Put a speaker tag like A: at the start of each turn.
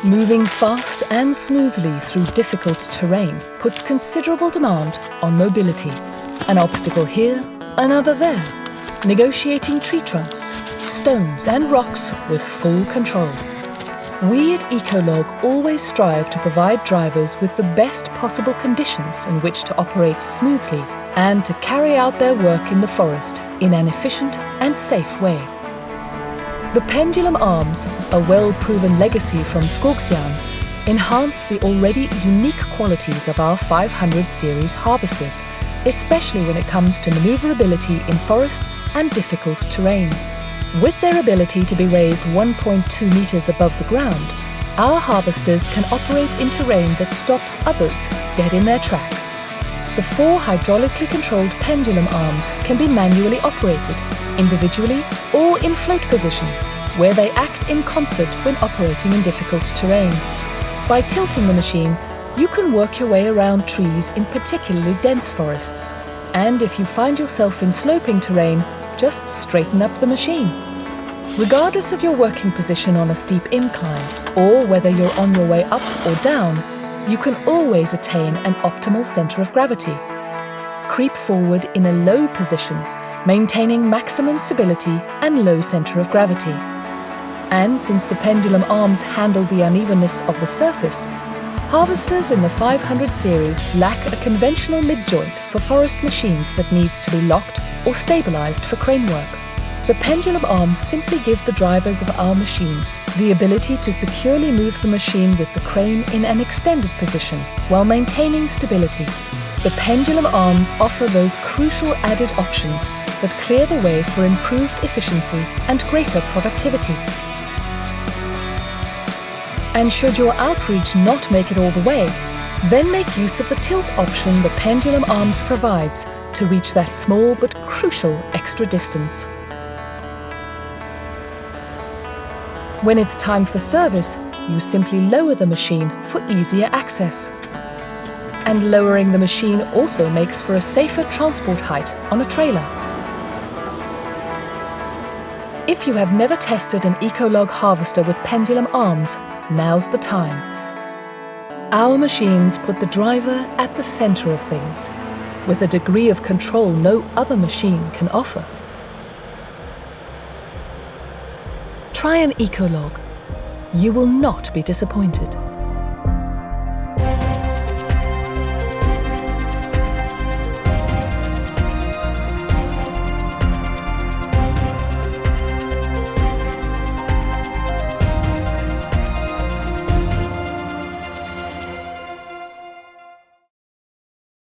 A: Moving fast and smoothly through difficult terrain puts considerable demand on mobility. An obstacle here, another there. Negotiating tree trunks, stones and rocks with full control. We at Ecolog always strive to provide drivers with the best possible conditions in which to operate smoothly and to carry out their work in the forest in an efficient and safe way. The pendulum arms, a well-proven legacy from Skogsjern, enhance the already unique qualities of our 500 series harvesters, especially when it comes to maneuverability in forests and difficult terrain. With their ability to be raised 1.2 meters above the ground, our harvesters can operate in terrain that stops others dead in their tracks. The 4 hydraulically controlled pendulum arms can be manually operated, individually or in float position, where they act in concert when operating in difficult terrain. By tilting the machine, you can work your way around trees in particularly dense forests. And if you find yourself in sloping terrain, just straighten up the machine. Regardless of your working position on a steep incline, or whether you're on your way up or down, you can always attain an optimal center of gravity. Creep forward in a low position, maintaining maximum stability and low center of gravity. And since the pendulum arms handle the unevenness of the surface, harvesters in the 500 series lack a conventional mid-joint for forest machines that needs to be locked or stabilized for crane work. The pendulum arms simply give the drivers of our machines the ability to securely move the machine with the crane in an extended position while maintaining stability. The pendulum arms offer those crucial added options that clear the way for improved efficiency and greater productivity. And should your outreach not make it all the way, then make use of the tilt option the pendulum arms provides to reach that small but crucial extra distance. When it's time for service, you simply lower the machine for easier access. And lowering the machine also makes for a safer transport height on a trailer. If you have never tested an Ecolog harvester with pendulum arms, now's the time. Our machines put the driver at the center of things, with a degree of control no other machine can offer. Try an Ecolog. You will not be disappointed.